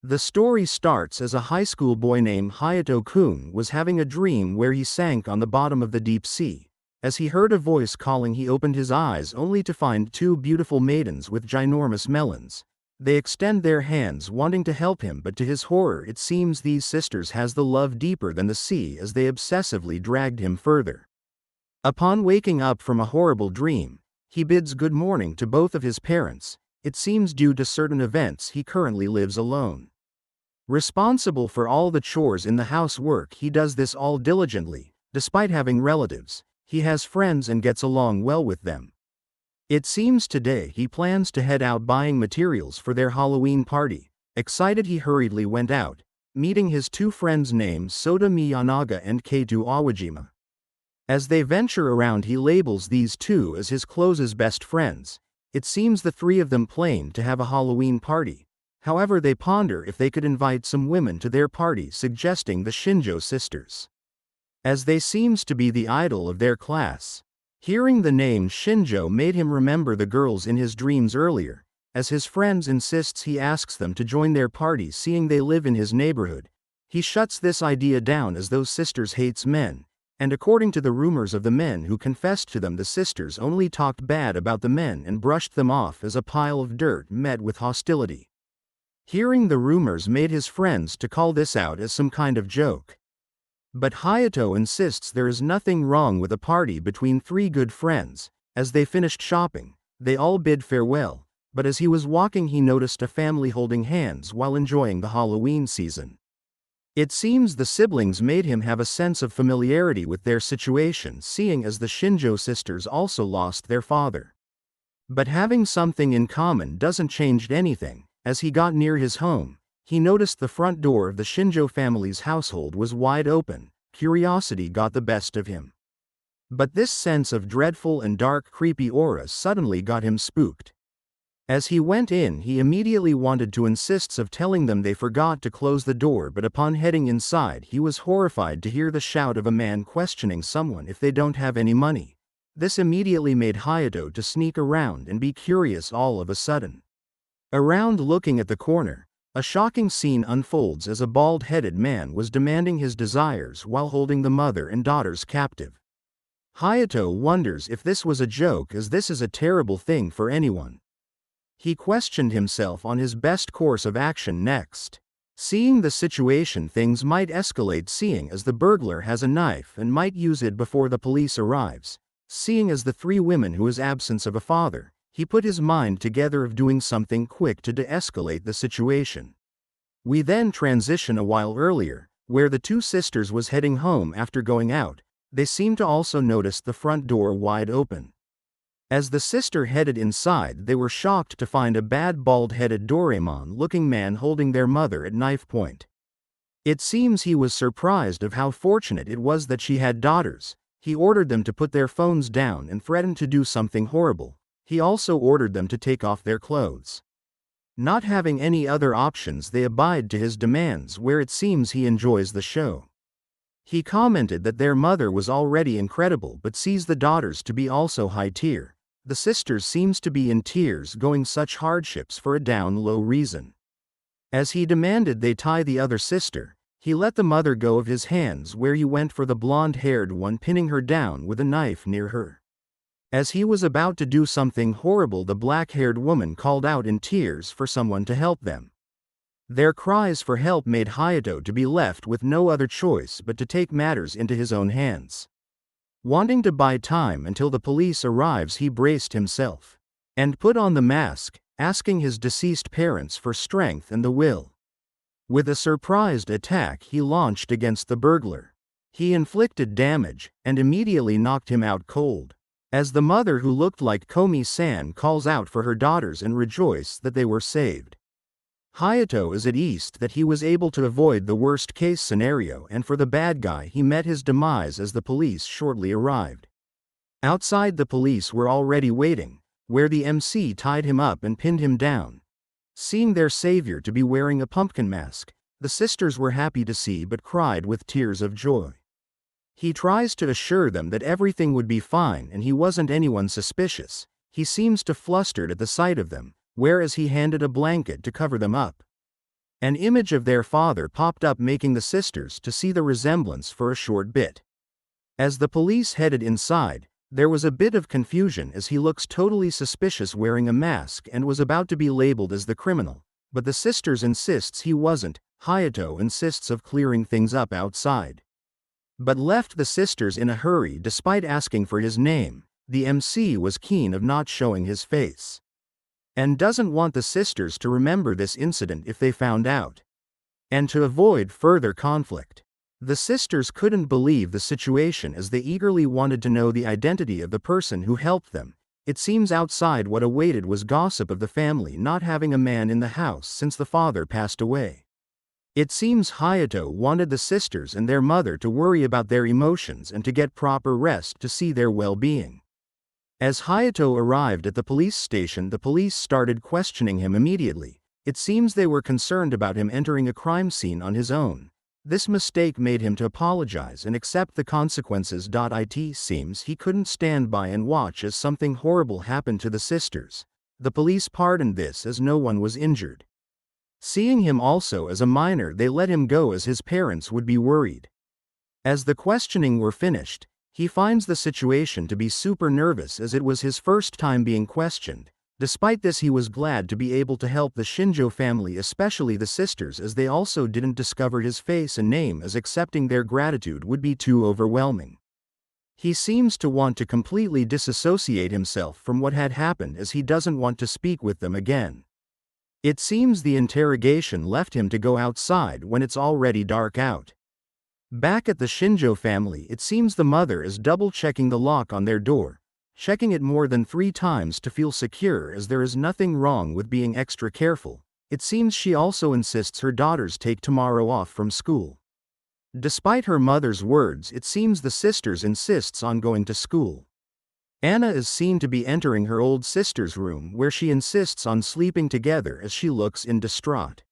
The story starts as a high school boy named Hayato-kun was having a dream where he sank on the bottom of the deep sea. As he heard a voice calling, he opened his eyes only to find two beautiful maidens with ginormous melons. They extend their hands wanting to help him, but to his horror it seems these sisters has the love deeper than the sea as they obsessively dragged him further. Upon waking up from a horrible dream, he bids good morning to both of his parents. It seems due to certain events he currently lives alone. Responsible for all the chores in the housework, he does this all diligently. Despite having relatives, he has friends and gets along well with them. It seems today he plans to head out buying materials for their Halloween party. Excited, he hurriedly went out, meeting his two friends named Sota Miyanaga and Keitu Awajima. As they venture around, he labels these two as his closest best friends. It seems the three of them plan to have a Halloween party. However, they ponder if they could invite some women to their party, suggesting the Shinjo sisters, as they seems to be the idol of their class. Hearing the name Shinjo made him remember the girls in his dreams earlier. As his friends insists, he asks them to join their party, seeing they live in his neighborhood. He shuts this idea down as those sisters hates men, and according to the rumors of the men who confessed to them, the sisters only talked bad about the men and brushed them off as a pile of dirt met with hostility. Hearing the rumors made his friends to call this out as some kind of joke. But Hayato insists there is nothing wrong with a party between three good friends. As they finished shopping, they all bid farewell, but as he was walking he noticed a family holding hands while enjoying the Halloween season. It seems the siblings made him have a sense of familiarity with their situation, seeing as the Shinjo sisters also lost their father. But having something in common doesn't change anything. As he got near his home, he noticed the front door of the Shinjo family's household was wide open. Curiosity got the best of him. But this sense of dreadful and dark creepy aura suddenly got him spooked. As he went in, he immediately wanted to insist of telling them they forgot to close the door, but upon heading inside he was horrified to hear the shout of a man questioning someone if they don't have any money. This immediately made Hayato to sneak around and be curious all of a sudden. Around looking at the corner, a shocking scene unfolds as a bald-headed man was demanding his desires while holding the mother and daughters captive. Hayato wonders if this was a joke, as this is a terrible thing for anyone. He questioned himself on his best course of action next. Seeing the situation, things might escalate, seeing as the burglar has a knife and might use it before the police arrives. Seeing as the three women who is absence of a father, he put his mind together of doing something quick to de-escalate the situation. We then transition a while earlier, where the two sisters was heading home after going out. They seem to also notice the front door wide open. As the sister headed inside, they were shocked to find a bad bald-headed Doraemon-looking man holding their mother at knife point. It seems he was surprised of how fortunate it was that she had daughters. He ordered them to put their phones down and threatened to do something horrible. He also ordered them to take off their clothes. Not having any other options, they abide to his demands, where it seems he enjoys the show. He commented that their mother was already incredible but sees the daughters to be also high tier. The sisters seems to be in tears, going such hardships for a down-low reason. As he demanded they tie the other sister, he let the mother go of his hands, where he went for the blonde-haired one, pinning her down with a knife near her. As he was about to do something horrible, the black-haired woman called out in tears for someone to help them. Their cries for help made Hayato to be left with no other choice but to take matters into his own hands. Wanting to buy time until the police arrives, he braced himself and put on the mask, asking his deceased parents for strength and the will. With a surprised attack, he launched against the burglar. He inflicted damage and immediately knocked him out cold. As the mother, who looked like Komi-san, calls out for her daughters and rejoice that they were saved. Hayato is at ease that he was able to avoid the worst-case scenario, and for the bad guy, he met his demise as the police shortly arrived. Outside, the police were already waiting, where the MC tied him up and pinned him down. Seeing their savior to be wearing a pumpkin mask, the sisters were happy to see but cried with tears of joy. He tries to assure them that everything would be fine and he wasn't anyone suspicious. He seems to flustered at the sight of them, whereas he handed a blanket to cover them up. An image of their father popped up, making the sisters to see the resemblance for a short bit. As the police headed inside, there was a bit of confusion as he looks totally suspicious wearing a mask and was about to be labeled as the criminal, but the sisters insists he wasn't. Hayato insists of clearing things up outside, but left the sisters in a hurry despite asking for his name. The MC was keen of not showing his face, and doesn't want the sisters to remember this incident if they found out, and to avoid further conflict. The sisters couldn't believe the situation as they eagerly wanted to know the identity of the person who helped them. It seems outside what awaited was gossip of the family not having a man in the house since the father passed away. It seems Hayato wanted the sisters and their mother to worry about their emotions and to get proper rest to see their well-being. As Hayato arrived at the police station, the police started questioning him immediately. It seems they were concerned about him entering a crime scene on his own. This mistake made him to apologize and accept the consequences. It seems he couldn't stand by and watch as something horrible happened to the sisters. The police pardoned this as no one was injured. Seeing him also as a minor, they let him go as his parents would be worried. As the questioning were finished, he finds the situation to be super nervous as it was his first time being questioned. Despite this, he was glad to be able to help the Shinjo family, especially the sisters, as they also didn't discover his face and name, as accepting their gratitude would be too overwhelming. He seems to want to completely disassociate himself from what had happened as he doesn't want to speak with them again. It seems the interrogation left him to go outside when it's already dark out. Back at the Shinjo family, it seems the mother is double-checking the lock on their door, checking it more than 3 times to feel secure, as there is nothing wrong with being extra careful. It seems she also insists her daughters take tomorrow off from school. Despite her mother's words, it seems the sisters insists on going to school. Anna is seen to be entering her old sister's room, where she insists on sleeping together as she looks in distraught.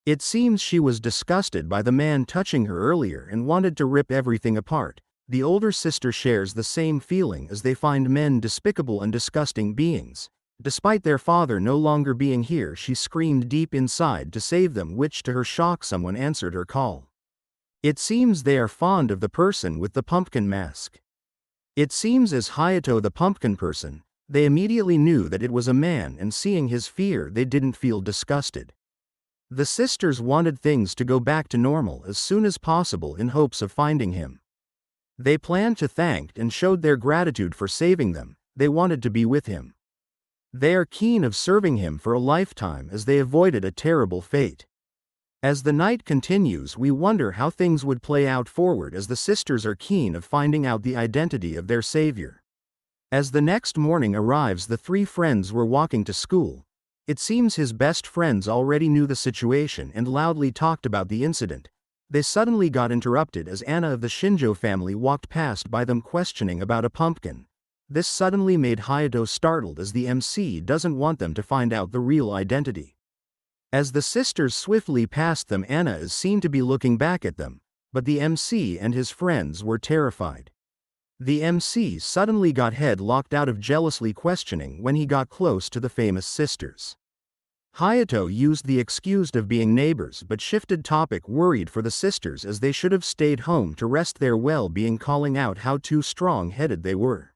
It seems she was disgusted by the man touching her earlier and wanted to rip everything apart. The older sister shares the same feeling as they find men despicable and disgusting beings. Despite their father no longer being here, she screamed deep inside to save them, which to her shock someone answered her call. It seems they are fond of the person with the pumpkin mask. It seems as Hayato the pumpkin person, they immediately knew that it was a man, and seeing his fear they didn't feel disgusted. The sisters wanted things to go back to normal as soon as possible in hopes of finding him. They planned to thank and showed their gratitude for saving them. They wanted to be with him. They are keen of serving him for a lifetime as they avoided a terrible fate. As the night continues, we wonder how things would play out forward, as the sisters are keen of finding out the identity of their savior. As the next morning arrives, the 3 friends were walking to school. It seems his best friends already knew the situation and loudly talked about the incident. They suddenly got interrupted as Anna of the Shinjo family walked past by them, questioning about a pumpkin. This suddenly made Hayato startled, as the MC doesn't want them to find out the real identity. As the sisters swiftly passed them, Anna is seen to be looking back at them, but the MC and his friends were terrified. The MC suddenly got head locked out of jealously questioning when he got close to the famous sisters. Hayato used the excuse of being neighbors but shifted topic, worried for the sisters as they should have stayed home to rest their well-being, calling out how too strong-headed they were.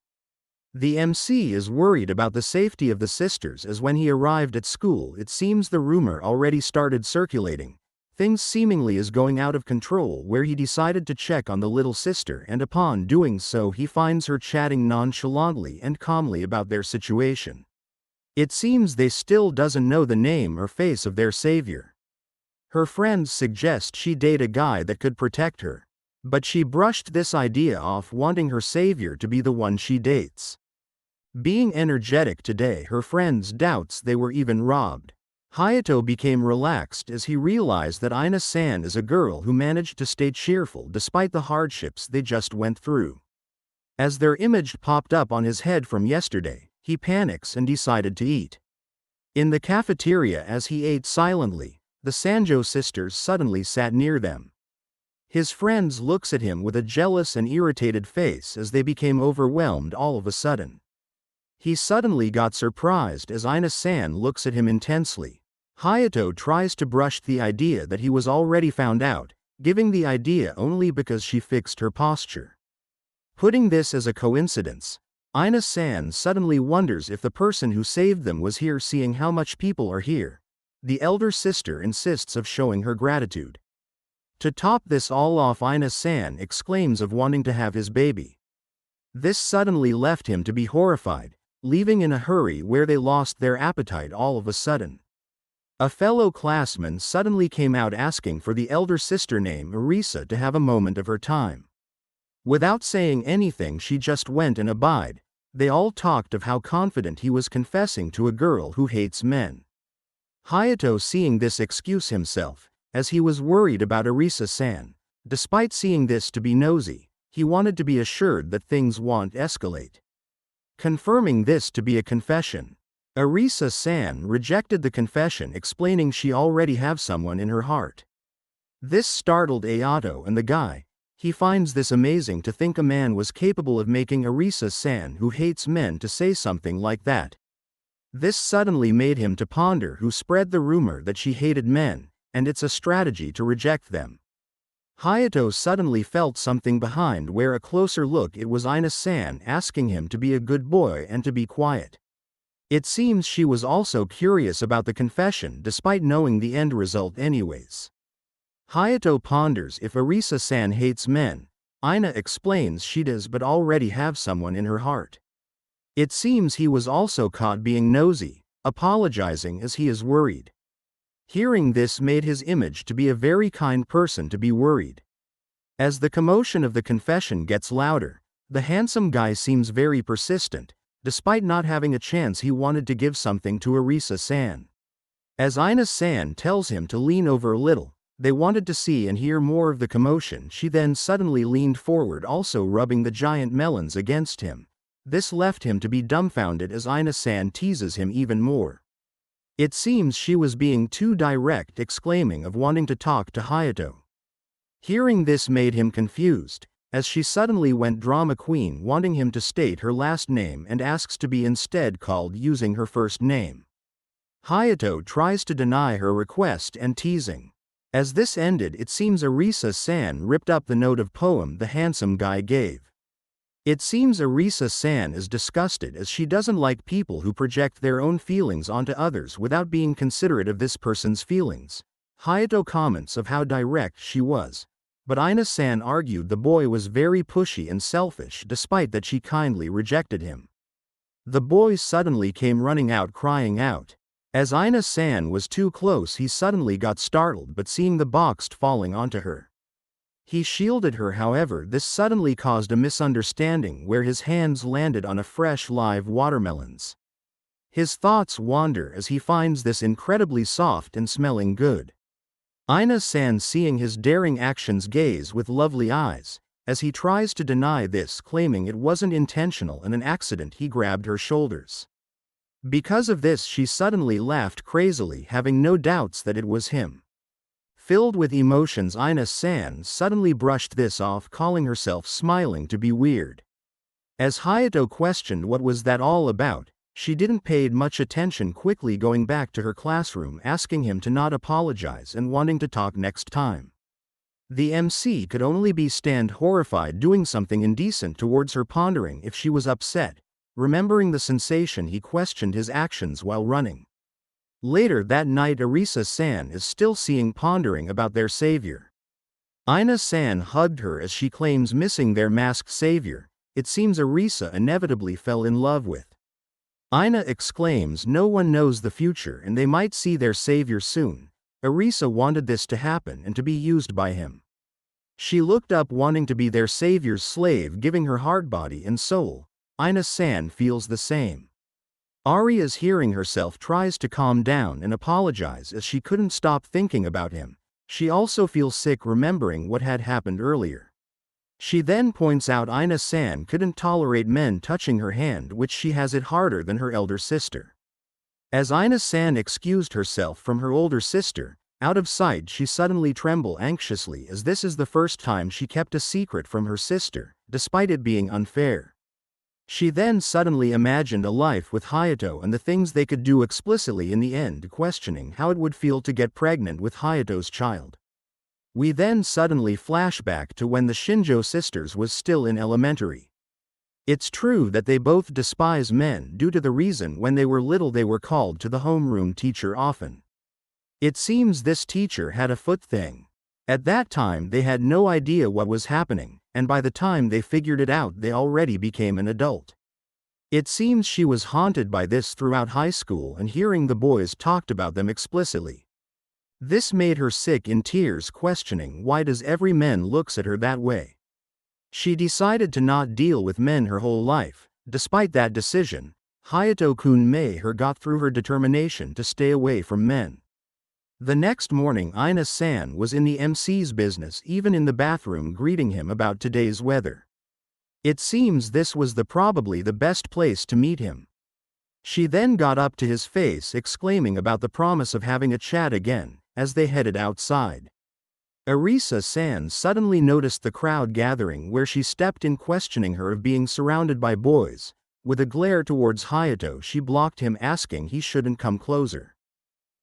The MC is worried about the safety of the sisters as when he arrived at school, it seems the rumor already started circulating. Things seemingly is going out of control, where he decided to check on the little sister, and upon doing so he finds her chatting nonchalantly and calmly about their situation. It seems they still doesn't know the name or face of their savior. Her friends suggest she date a guy that could protect her, but she brushed this idea off, wanting her savior to be the one she dates. Being energetic today, her friends doubts they were even robbed. Hayato became relaxed as he realized that Ina-san is a girl who managed to stay cheerful despite the hardships they just went through. As their image popped up on his head from yesterday, he panics and decided to eat. In the cafeteria, as he ate silently, the Sanjo sisters suddenly sat near them. His friends looks at him with a jealous and irritated face as they became overwhelmed all of a sudden. He suddenly got surprised as Ina-san looks at him intensely. Hayato tries to brush the idea that he was already found out, giving the idea only because she fixed her posture. Putting this as a coincidence, Ina-san suddenly wonders if the person who saved them was here, seeing how much people are here. The elder sister insists of showing her gratitude. To top this all off, Ina-san exclaims of wanting to have his baby. This suddenly left him to be horrified, leaving in a hurry where they lost their appetite all of a sudden. A fellow classman suddenly came out asking for the elder sister named Arisa to have a moment of her time. Without saying anything, she just went and abide. They all talked of how confident he was confessing to a girl who hates men. Hayato seeing this excuse himself, as he was worried about Arisa-san. Despite seeing this to be nosy, he wanted to be assured that things won't escalate. Confirming this to be a confession, Arisa-san rejected the confession, explaining she already have someone in her heart. This startled Ayato and the guy. He finds this amazing to think a man was capable of making Arisa-san, who hates men, to say something like that. This suddenly made him to ponder who spread the rumor that she hated men, and it's a strategy to reject them. Hayato suddenly felt something behind, where a closer look it was Ina-san asking him to be a good boy and to be quiet. It seems she was also curious about the confession despite knowing the end result anyways. Hayato ponders if Arisa-san hates men. Ina explains she does but already have someone in her heart. It seems he was also caught being nosy, apologizing as he is worried. Hearing this made his image to be a very kind person to be worried. As the commotion of the confession gets louder, the handsome guy seems very persistent. Despite not having a chance, he wanted to give something to Arisa-san. As Ina-san tells him to lean over a little, they wanted to see and hear more of the commotion. She then suddenly leaned forward, also rubbing the giant melons against him. This left him to be dumbfounded as Ina-san teases him even more. It seems she was being too direct, exclaiming of wanting to talk to Hayato. Hearing this made him confused, as she suddenly went drama queen, wanting him to state her last name and asks to be instead called using her first name. Hayato tries to deny her request and teasing. As this ended, it seems Arisa-san ripped up the note of poem the handsome guy gave. It seems Arisa-san is disgusted as she doesn't like people who project their own feelings onto others without being considerate of this person's feelings. Hayato comments of how direct she was. But Ina-san argued the boy was very pushy and selfish, despite that she kindly rejected him. The boy suddenly came running out, crying out. As Ina-san was too close, he suddenly got startled but seeing the box falling onto her. He shielded her, however this suddenly caused a misunderstanding where his hands landed on a fresh live watermelons. His thoughts wander as he finds this incredibly soft and smelling good. Ina-san seeing his daring actions gaze with lovely eyes, as he tries to deny this, claiming it wasn't intentional and an accident. He grabbed her shoulders. Because of this she suddenly laughed crazily, having no doubts that it was him. Filled with emotions, Ina-san suddenly brushed this off, calling herself smiling to be weird. As Hayato questioned what was that all about, she didn't pay much attention, quickly going back to her classroom, asking him to not apologize and wanting to talk next time. The MC could only be stand horrified, doing something indecent towards her, pondering if she was upset. Remembering the sensation, he questioned his actions while running. Later that night, Arisa-san is still seeing, pondering about their savior. Ina-san hugged her as she claims missing their masked savior. It seems Arisa inevitably fell in love with. Ina exclaims no one knows the future and they might see their savior soon. Arisa wanted this to happen and to be used by him. She looked up wanting to be their savior's slave, giving her heart, body and soul. Ina-san feels the same. Aria's hearing herself tries to calm down and apologize as she couldn't stop thinking about him. She also feels sick remembering what had happened earlier. She then points out Ina-san couldn't tolerate men touching her hand, which she has it harder than her elder sister. As Ina-san excused herself from her older sister, out of sight, she suddenly trembled anxiously as this is the first time she kept a secret from her sister, despite it being unfair. She then suddenly imagined a life with Hayato and the things they could do explicitly in the end, questioning how it would feel to get pregnant with Hayato's child. We then suddenly flash back to when the Shinjo sisters was still in elementary. It's true that they both despise men due to the reason when they were little they were called to the homeroom teacher often. It seems this teacher had a foot thing. At that time they had no idea what was happening, and by the time they figured it out they already became an adult. It seems she was haunted by this throughout high school and hearing the boys talked about them explicitly. This made her sick in tears, questioning why does every man looks at her that way. She decided to not deal with men her whole life. Despite that decision, Hayato-kun made her got through her determination to stay away from men. The next morning Ina-san was in the MC's business, even in the bathroom, greeting him about today's weather. It seems this was probably the best place to meet him. She then got up to his face, exclaiming about the promise of having a chat again, as they headed outside. Arisa-san suddenly noticed the crowd gathering where she stepped in, questioning her of being surrounded by boys. With a glare towards Hayato, she blocked him, asking he shouldn't come closer.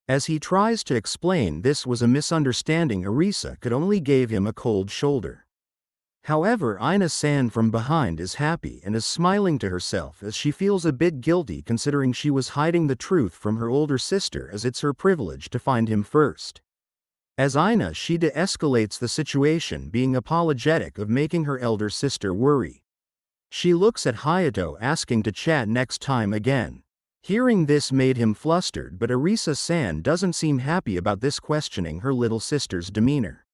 As he tries to explain this was a misunderstanding, Arisa could only give him a cold shoulder. However, Ina-san from behind is happy and is smiling to herself as she feels a bit guilty considering she was hiding the truth from her older sister, as it's her privilege to find him first. As Ina, she de-escalates the situation, being apologetic of making her elder sister worry. She looks at Hayato, asking to chat next time again. Hearing this made him flustered, but Arisa-san doesn't seem happy about this, questioning her little sister's demeanor.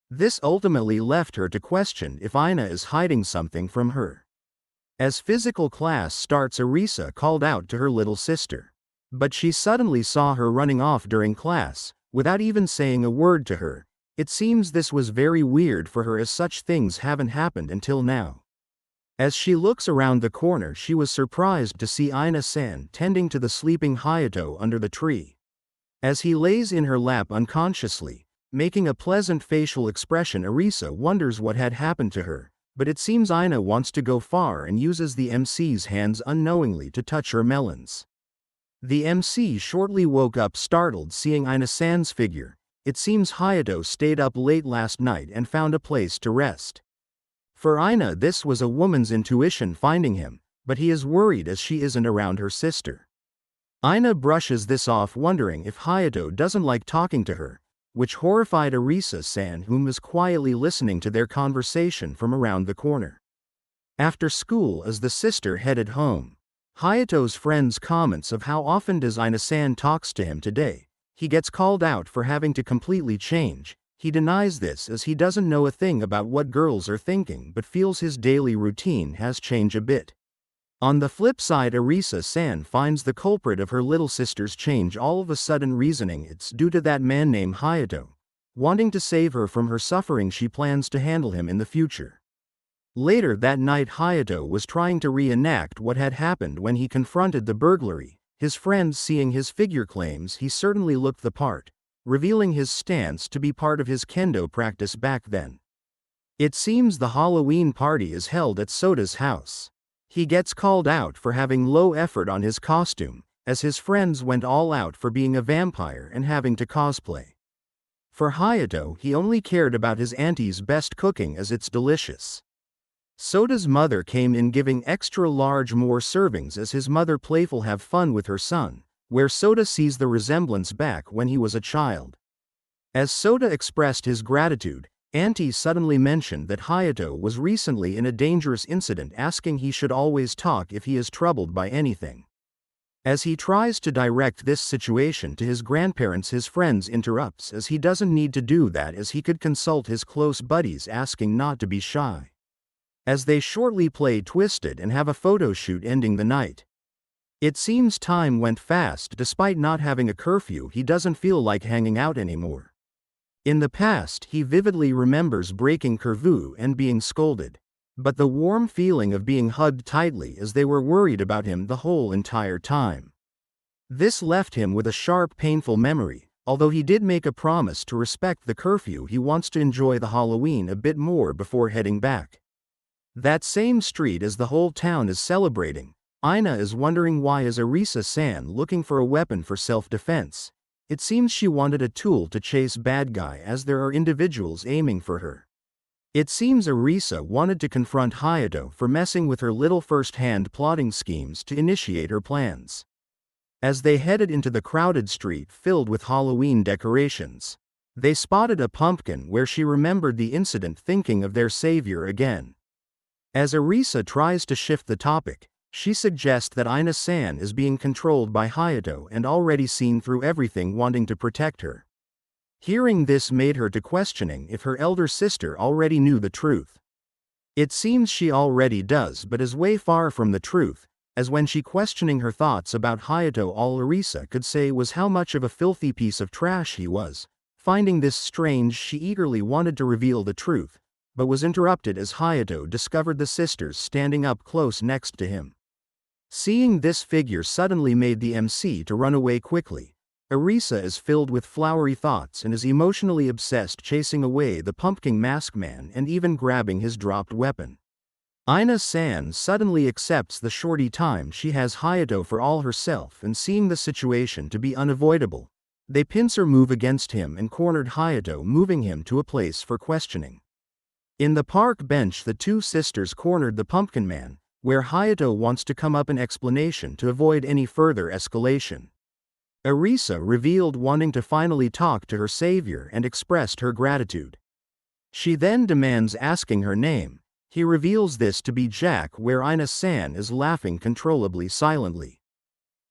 This ultimately left her to question if Ina is hiding something from her. As physical class starts, Arisa called out to her little sister. But she suddenly saw her running off during class, without even saying a word to her. It seems this was very weird for her, as such things haven't happened until now. As she looks around the corner, she was surprised to see Ina-san tending to the sleeping Hayato under the tree. As he lays in her lap unconsciously, making a pleasant facial expression, Arisa wonders what had happened to her, but it seems Ina wants to go far and uses the MC's hands unknowingly to touch her melons. The MC shortly woke up, startled seeing Ina-san's figure. It seems Hayato stayed up late last night and found a place to rest. For Ina, this was a woman's intuition finding him, but he is worried as she isn't around her sister. Ina brushes this off, wondering if Hayato doesn't like talking to her, which horrified Arisa-san, whom was quietly listening to their conversation from around the corner. After school, as the sister headed home, Hayato's friends comments of how often does Ina-san talks to him today. He gets called out for having to completely change. He denies this as he doesn't know a thing about what girls are thinking, but feels his daily routine has changed a bit. On the flip side, Arisa-san finds the culprit of her little sister's change all of a sudden, reasoning it's due to that man named Hayato. Wanting to save her from her suffering, she plans to handle him in the future. Later that night, Hayato was trying to reenact what had happened when he confronted the burglary. His friends, seeing his figure, claims he certainly looked the part, revealing his stance to be part of his kendo practice back then. It seems the Halloween party is held at Soda's house. He gets called out for having low effort on his costume, as his friends went all out for being a vampire and having to cosplay. For Hayato, he only cared about his auntie's best cooking as it's delicious. Soda's mother came in giving extra large more servings as his mother playful have fun with her son, where Soda sees the resemblance back when he was a child. As Soda expressed his gratitude, Auntie suddenly mentioned that Hayato was recently in a dangerous incident, asking he should always talk if he is troubled by anything. As he tries to direct this situation to his grandparents, his friends interrupts as he doesn't need to do that, as he could consult his close buddies, asking not to be shy. As they shortly play Twisted and have a photo shoot, ending the night. It seems time went fast. Despite not having a curfew, he doesn't feel like hanging out anymore. In the past, he vividly remembers breaking curfew and being scolded. But the warm feeling of being hugged tightly as they were worried about him the whole entire time. This left him with a sharp, painful memory. Although he did make a promise to respect the curfew, he wants to enjoy the Halloween a bit more before heading back. That same street as the whole town is celebrating, Ina is wondering why is Arisa-san looking for a weapon for self-defense. It seems she wanted a tool to chase bad guy as there are individuals aiming for her. It seems Arisa wanted to confront Hayato for messing with her little first-hand plotting schemes to initiate her plans. As they headed into the crowded street filled with Halloween decorations, they spotted a pumpkin where she remembered the incident, thinking of their savior again. As Arisa tries to shift the topic, she suggests that Ina-san is being controlled by Hayato and already seen through everything, wanting to protect her. Hearing this made her to questioning if her elder sister already knew the truth. It seems she already does, but is way far from the truth, as when she questioning her thoughts about Hayato, all Arisa could say was how much of a filthy piece of trash he was. Finding this strange, she eagerly wanted to reveal the truth, but was interrupted as Hayato discovered the sisters standing up close next to him. Seeing this figure suddenly made the MC to run away quickly. Arisa is filled with flowery thoughts and is emotionally obsessed, chasing away the pumpkin mask man and even grabbing his dropped weapon. Ina-san suddenly accepts the shorty time she has Hayato for all herself, and seeing the situation to be unavoidable, they pincer move against him and cornered Hayato, moving him to a place for questioning. In the park bench, the two sisters cornered the pumpkin man, where Hayato wants to come up an explanation to avoid any further escalation. Arisa revealed wanting to finally talk to her savior and expressed her gratitude. She then demands asking her name. He reveals this to be Jack, where Ina-san is laughing controllably silently.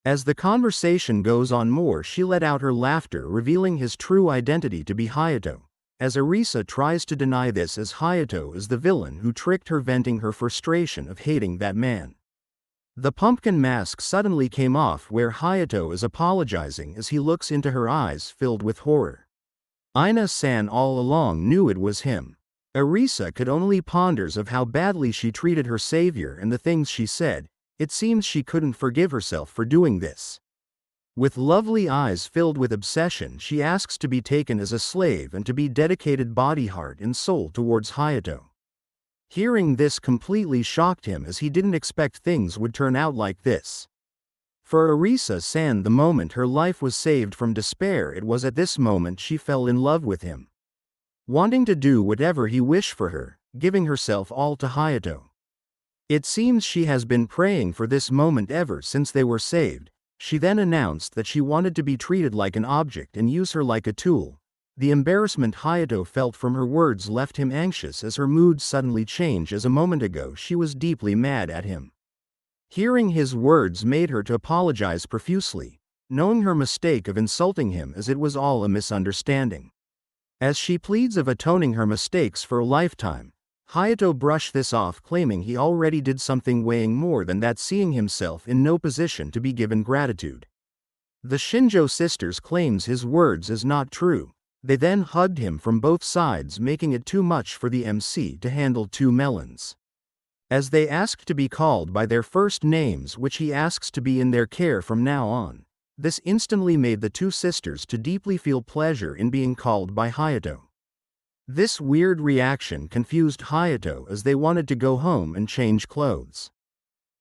As the conversation goes on more, she let out her laughter, revealing his true identity to be Hayato, as Arisa tries to deny this as Hayato is the villain who tricked her, venting her frustration of hating that man. The pumpkin mask suddenly came off, where Hayato is apologizing as he looks into her eyes filled with horror. Ina-san all along knew it was him. Arisa could only ponders of how badly she treated her savior and the things she said. It seems she couldn't forgive herself for doing this. With lovely eyes filled with obsession, she asks to be taken as a slave and to be dedicated body, heart and soul towards Hayato. Hearing this completely shocked him, as he didn't expect things would turn out like this. For Arisa-san, the moment her life was saved from despair, it was at this moment she fell in love with him, wanting to do whatever he wished for her, giving herself all to Hayato. It seems she has been praying for this moment ever since they were saved. She then announced that she wanted to be treated like an object and use her like a tool. The embarrassment Hayato felt from her words left him anxious, as her mood suddenly changed, as a moment ago she was deeply mad at him. Hearing his words made her to apologize profusely, knowing her mistake of insulting him, as it was all a misunderstanding. As she pleads of atoning her mistakes for a lifetime, Hayato brushed this off, claiming he already did something weighing more than that, seeing himself in no position to be given gratitude. The Shinjo sisters claims his words is not true. They then hugged him from both sides, making it too much for the MC to handle two melons. As they asked to be called by their first names, which he asks to be in their care from now on, this instantly made the two sisters to deeply feel pleasure in being called by Hayato. This weird reaction confused Hayato, as they wanted to go home and change clothes.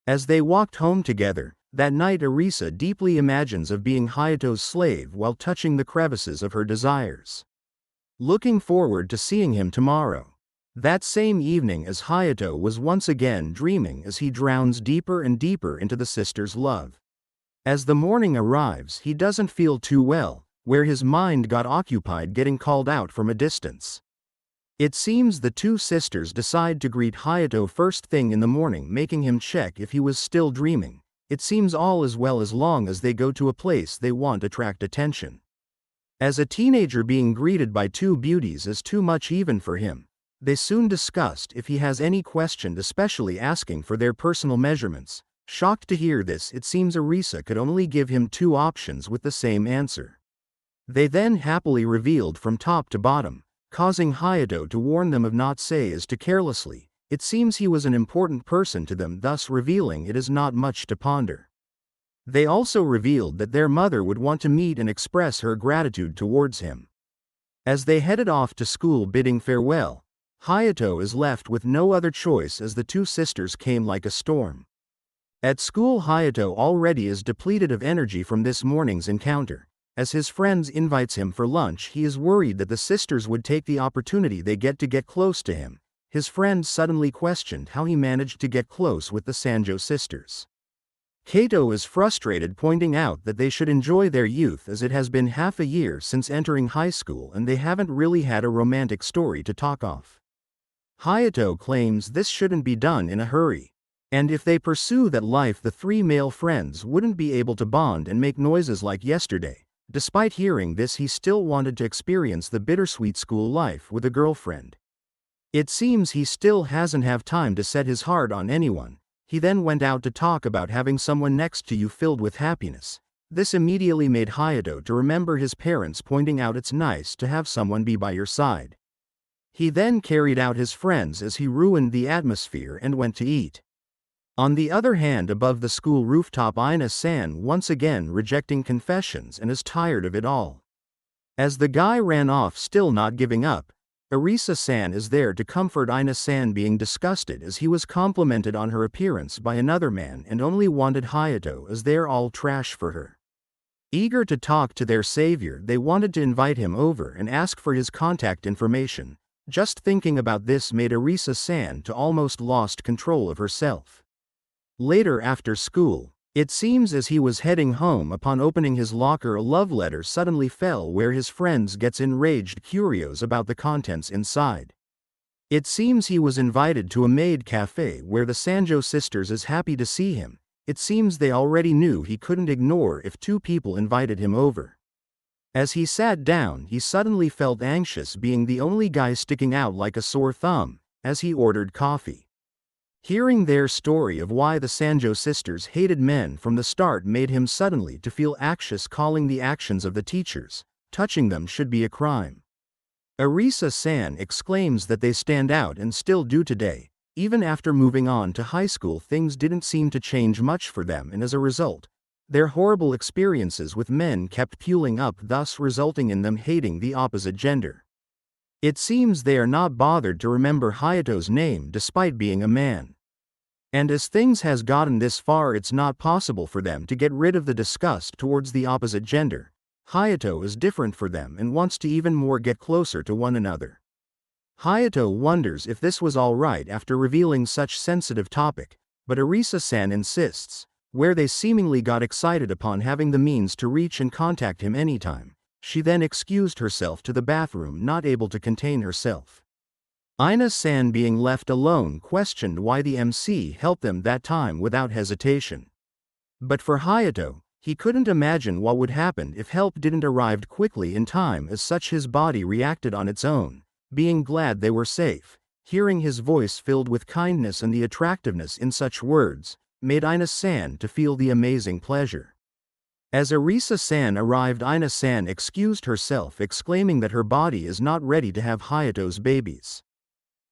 As they walked home together, that night Arisa deeply imagines of being Hayato's slave while touching the crevices of her desires, looking forward to seeing him tomorrow. That same evening, as Hayato was once again dreaming, as he drowns deeper and deeper into the sisters' love. As the morning arrives, he doesn't feel too well, where his mind got occupied getting called out from a distance. It seems the two sisters decide to greet Hayato first thing in the morning, making him check if he was still dreaming. It seems all is well as long as they go to a place they want to attract attention. As a teenager, being greeted by two beauties is too much even for him. They soon discussed if he has any question, especially asking for their personal measurements. Shocked to hear this, it seems Arisa could only give him two options with the same answer. They then happily revealed from top to bottom, causing Hayato to warn them of not say as to carelessly. It seems he was an important person to them, thus revealing it is not much to ponder. They also revealed that their mother would want to meet and express her gratitude towards him. As they headed off to school bidding farewell, Hayato is left with no other choice as the two sisters came like a storm. At school, Hayato already is depleted of energy from this morning's encounter. As his friends invites him for lunch, he is worried that the sisters would take the opportunity they get to get close to him. His friend suddenly questioned how he managed to get close with the Sanjo sisters. Kato is frustrated, pointing out that they should enjoy their youth as it has been half a year since entering high school and they haven't really had a romantic story to talk of. Hayato claims this shouldn't be done in a hurry. And if they pursue that life, the three male friends wouldn't be able to bond and make noises like yesterday. Despite hearing this, he still wanted to experience the bittersweet school life with a girlfriend. It seems he still hasn't have time to set his heart on anyone. He then went out to talk about having someone next to you filled with happiness. This immediately made Hayato to remember his parents pointing out it's nice to have someone be by your side. He then carried out his friends as he ruined the atmosphere and went to eat. On the other hand, above the school rooftop, Ina-san once again rejecting confessions and is tired of it all. As the guy ran off, still not giving up, Arisa-san is there to comfort Ina-san, being disgusted as he was complimented on her appearance by another man and only wanted Hayato as they're all trash for her. Eager to talk to their savior, they wanted to invite him over and ask for his contact information. Just thinking about this made Arisa-san to almost lost control of herself. Later after school, it seems as he was heading home, upon opening his locker, a love letter suddenly fell where his friends gets enraged, curious about the contents inside. It seems he was invited to a maid cafe where the Sanjo sisters is happy to see him. It seems they already knew he couldn't ignore if two people invited him over. As he sat down, he suddenly felt anxious, being the only guy sticking out like a sore thumb, as he ordered coffee. Hearing their story of why the Sanjo sisters hated men from the start made him suddenly to feel anxious, calling the actions of the teachers. Touching them should be a crime. Arisa-san exclaims that they stand out and still do today. Even after moving on to high school, things didn't seem to change much for them, and as a result, their horrible experiences with men kept fueling up, thus resulting in them hating the opposite gender. It seems they are not bothered to remember Hayato's name despite being a man. And as things has gotten this far, it's not possible for them to get rid of the disgust towards the opposite gender. Hayato is different for them and wants to even more get closer to one another. Hayato wonders if this was alright after revealing such sensitive topic, but Arisa-san insists, where they seemingly got excited upon having the means to reach and contact him anytime. She then excused herself to the bathroom, not able to contain herself. Ina-san, being left alone, questioned why the MC helped them that time without hesitation. But for Hayato, he couldn't imagine what would happen if help didn't arrive quickly in time, as such his body reacted on its own, being glad they were safe. Hearing his voice filled with kindness and the attractiveness in such words, made Ina-san to feel the amazing pleasure. As Arisa-san arrived, Ina-san excused herself, exclaiming that her body is not ready to have Hayato's babies.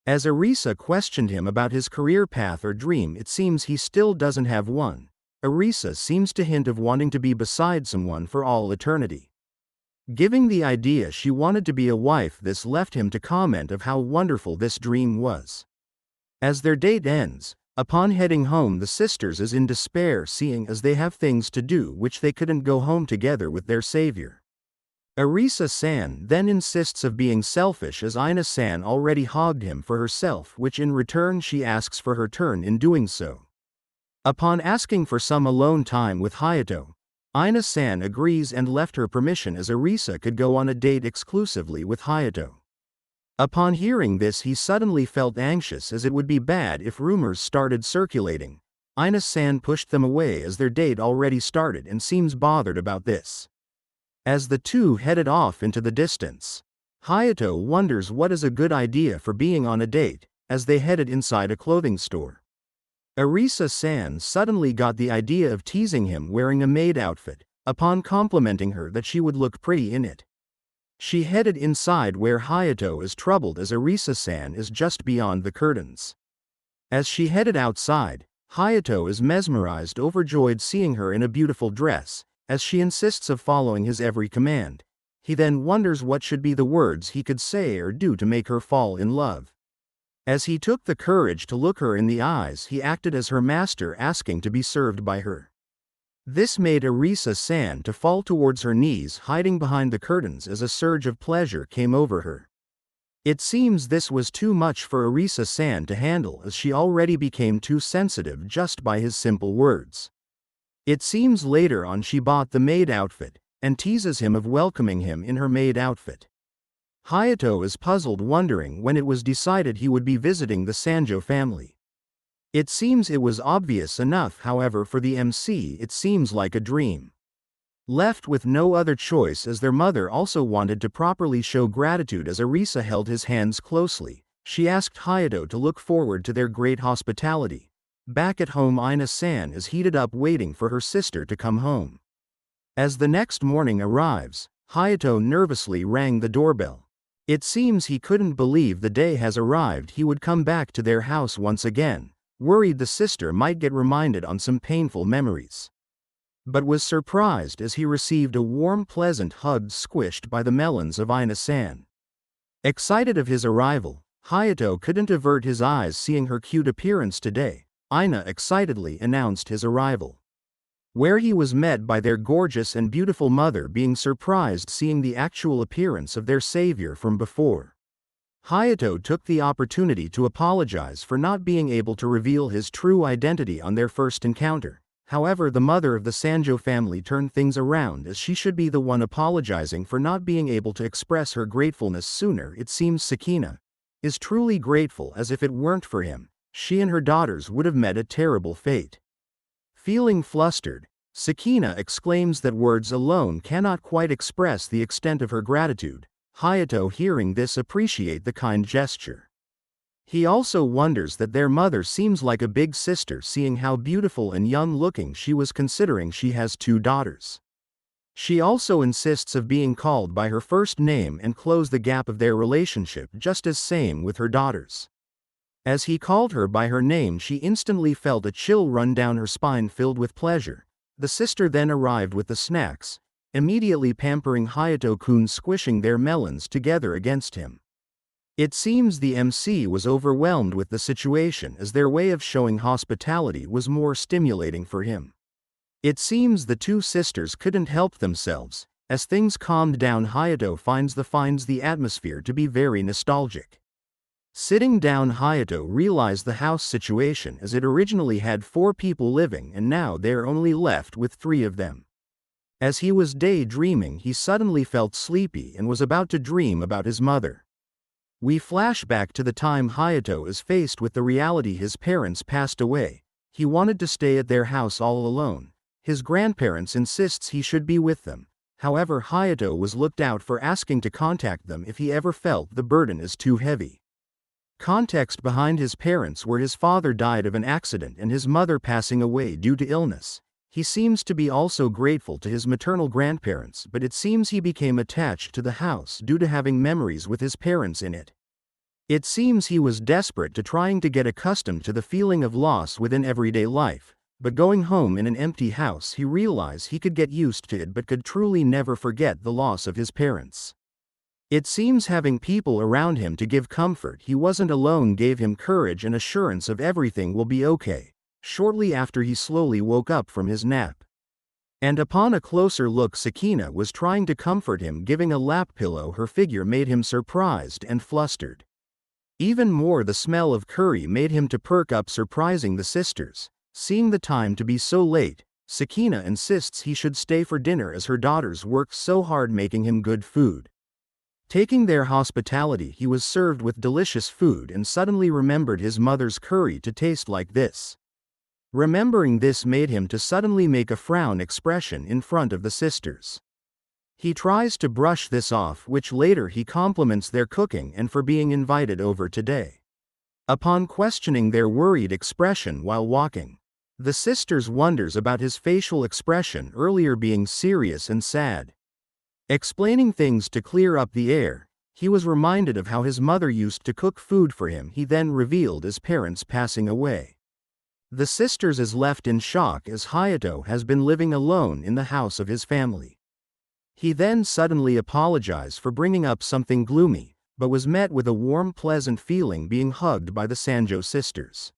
As Arisa questioned him about his career path or dream, it seems he still doesn't have one. Arisa seems to hint of wanting to be beside someone for all eternity. Giving the idea she wanted to be a wife, this left him to comment of how wonderful this dream was. As their date ends, upon heading home, the sisters is in despair, seeing as they have things to do which they couldn't go home together with their savior. Arisa-san then insists of being selfish, as Ina-san already hogged him for herself, which in return she asks for her turn in doing so. Upon asking for some alone time with Hayato, Ina-san agrees and left her permission as Arisa could go on a date exclusively with Hayato. Upon hearing this, he suddenly felt anxious, as it would be bad if rumors started circulating. Ina-san pushed them away as their date already started and seems bothered about this. As the two headed off into the distance, Hayato wonders what is a good idea for being on a date, as they headed inside a clothing store. Arisa-san suddenly got the idea of teasing him wearing a maid outfit, upon complimenting her that she would look pretty in it. She headed inside, where Hayato is troubled as Arisa-san is just beyond the curtains. As she headed outside, Hayato is mesmerized, overjoyed seeing her in a beautiful dress, as she insists of following his every command. He then wonders what should be the words he could say or do to make her fall in love. As he took the courage to look her in the eyes, he acted as her master, asking to be served by her. This made Arisa-san to fall towards her knees, hiding behind the curtains as a surge of pleasure came over her. It seems this was too much for Arisa-san to handle, as she already became too sensitive just by his simple words. It seems later on she bought the maid outfit, and teases him of welcoming him in her maid outfit. Hayato is puzzled, wondering when it was decided he would be visiting the Sanjo family. It seems it was obvious enough, however for the MC it seems like a dream. Left with no other choice, as their mother also wanted to properly show gratitude as Arisa held his hands closely, she asked Hayato to look forward to their great hospitality. Back at home, Ina-san is heated up waiting for her sister to come home. As the next morning arrives, Hayato nervously rang the doorbell. It seems he couldn't believe the day has arrived he would come back to their house once again, worried the sister might get reminded on some painful memories. But was surprised as he received a warm, pleasant hug squished by the melons of Ina-san. Excited of his arrival, Hayato couldn't avert his eyes seeing her cute appearance today. Ina excitedly announced his arrival, where he was met by their gorgeous and beautiful mother, being surprised seeing the actual appearance of their savior from before. Hayato took the opportunity to apologize for not being able to reveal his true identity on their first encounter. However, the mother of the Sanjo family turned things around, as she should be the one apologizing for not being able to express her gratefulness sooner. It seems Sakina is truly grateful, as if it weren't for him, she and her daughters would have met a terrible fate. Feeling flustered, Sakina exclaims that words alone cannot quite express the extent of her gratitude. Hayato, hearing this, appreciate the kind gesture. He also wonders that their mother seems like a big sister, seeing how beautiful and young looking she was, considering she has 2 daughters. She also insists of being called by her first name and close the gap of their relationship, just as same with her daughters. As he called her by her name, she instantly felt a chill run down her spine, filled with pleasure. The sister then arrived with the snacks, immediately pampering Hayato-kun, squishing their melons together against him. It seems the MC was overwhelmed with the situation, as their way of showing hospitality was more stimulating for him. It seems the 2 sisters couldn't help themselves. As things calmed down, Hayato finds the atmosphere to be very nostalgic. Sitting down, Hayato realized the house situation, as it originally had 4 people living and now they're only left with 3 of them. As he was daydreaming, he suddenly felt sleepy and was about to dream about his mother. We flash back to the time Hayato is faced with the reality his parents passed away. He wanted to stay at their house all alone. His grandparents insists he should be with them. However, Hayato was looked out for asking to contact them if he ever felt the burden is too heavy. Context behind his parents were his father died of an accident and his mother passing away due to illness. He seems to be also grateful to his maternal grandparents, but it seems he became attached to the house due to having memories with his parents in it. It seems he was desperate to trying to get accustomed to the feeling of loss within everyday life, but going home in an empty house, he realized he could get used to it but could truly never forget the loss of his parents. It seems having people around him to give comfort, he wasn't alone, gave him courage and assurance of everything will be okay. Shortly after, he slowly woke up from his nap. And upon a closer look, Sakina was trying to comfort him, giving a lap pillow. Her figure made him surprised and flustered. Even more, the smell of curry made him to perk up, surprising the sisters. Seeing the time to be so late, Sakina insists he should stay for dinner as her daughters worked so hard making him good food. Taking their hospitality, he was served with delicious food and suddenly remembered his mother's curry to taste like this. Remembering this made him to suddenly make a frown expression in front of the sisters. He tries to brush this off, which later he compliments their cooking and for being invited over today. Upon questioning their worried expression while walking, the sisters wonders about his facial expression earlier being serious and sad. Explaining things to clear up the air, he was reminded of how his mother used to cook food for him. He then revealed his parents passing away. The sisters is left in shock, as Hayato has been living alone in the house of his family. He then suddenly apologized for bringing up something gloomy, but was met with a warm pleasant feeling being hugged by the Sanjo sisters.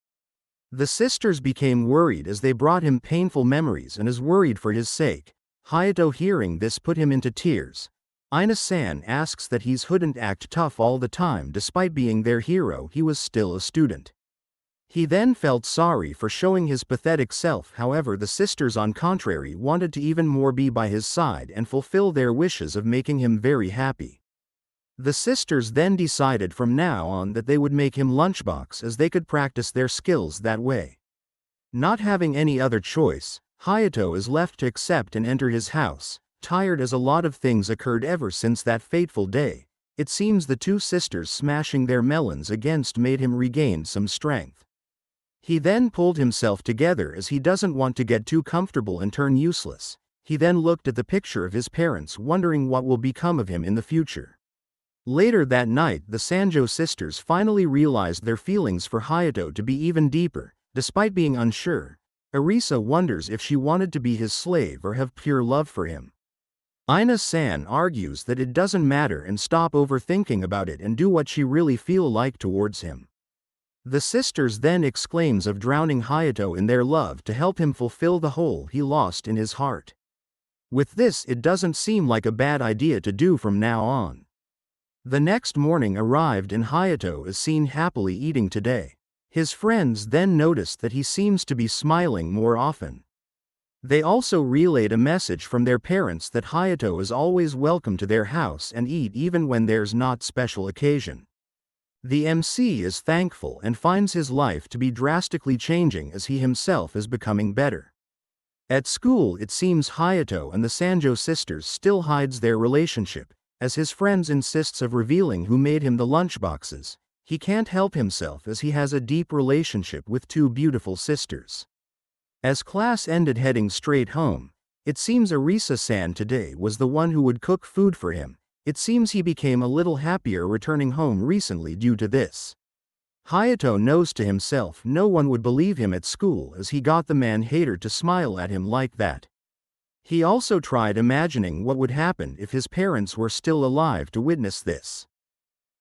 The sisters became worried as they brought him painful memories and is worried for his sake. Hayato hearing this put him into tears. Ina-san asks that he shouldn't act tough all the time despite being their hero, he was still a student. He then felt sorry for showing his pathetic self, however the sisters on contrary wanted to even more be by his side and fulfill their wishes of making him very happy. The sisters then decided from now on that they would make him lunchbox as they could practice their skills that way. Not having any other choice, Hayato is left to accept and enter his house, tired as a lot of things occurred ever since that fateful day. It seems the two sisters smashing their melons against made him regain some strength. He then pulled himself together as he doesn't want to get too comfortable and turn useless. He then looked at the picture of his parents wondering what will become of him in the future. Later that night the Sanjo sisters finally realized their feelings for Hayato to be even deeper, despite being unsure. Arisa wonders if she wanted to be his slave or have pure love for him. Ina-san argues that it doesn't matter and stop overthinking about it and do what she really feel like towards him. The sisters then exclaims of drowning Hayato in their love to help him fulfill the hole he lost in his heart. With this it doesn't seem like a bad idea to do from now on. The next morning arrived and Hayato is seen happily eating today. His friends then noticed that he seems to be smiling more often. They also relayed a message from their parents that Hayato is always welcome to their house and eat even when there's not special occasion. The MC is thankful and finds his life to be drastically changing as he himself is becoming better. At school it seems Hayato and the Sanjo sisters still hides their relationship, as his friends insists of revealing who made him the lunchboxes. He can't help himself as he has a deep relationship with two beautiful sisters. As class ended heading straight home, it seems Arisa-san today was the one who would cook food for him. It seems he became a little happier returning home recently due to this. Hayato knows to himself no one would believe him at school as he got the man-hater to smile at him like that. He also tried imagining what would happen if his parents were still alive to witness this.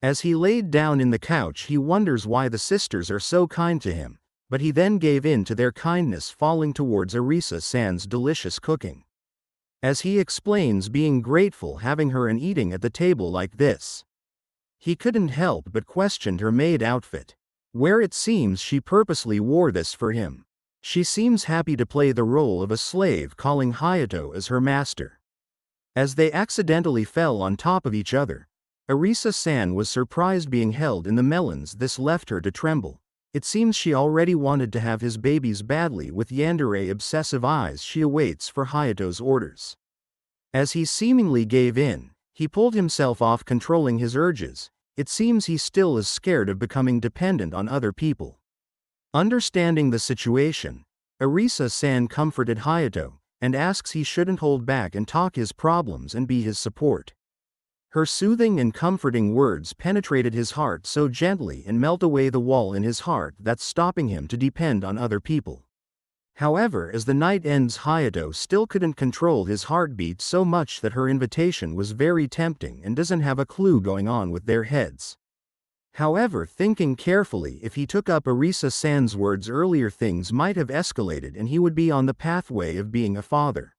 As he laid down in the couch he wonders why the sisters are so kind to him, but he then gave in to their kindness, falling towards Arisa-san's delicious cooking. As he explains being grateful having her and eating at the table like this. He couldn't help but questioned her maid outfit, where it seems she purposely wore this for him. She seems happy to play the role of a slave, calling Hayato as her master. As they accidentally fell on top of each other, Arisa-san was surprised being held in the melons. This left her to tremble. It seems she already wanted to have his babies badly. With Yandere obsessive eyes she awaits for Hayato's orders. As he seemingly gave in, he pulled himself off controlling his urges. It seems he still is scared of becoming dependent on other people. Understanding the situation, Arisa-san comforted Hayato, and asks he shouldn't hold back and talk his problems and be his support. Her soothing and comforting words penetrated his heart so gently and melt away the wall in his heart that's stopping him to depend on other people. However, as the night ends, Hayato still couldn't control his heartbeat so much that her invitation was very tempting and doesn't have a clue going on with their heads. However, thinking carefully, if he took up Arisa-san's words earlier things might have escalated and he would be on the pathway of being a father.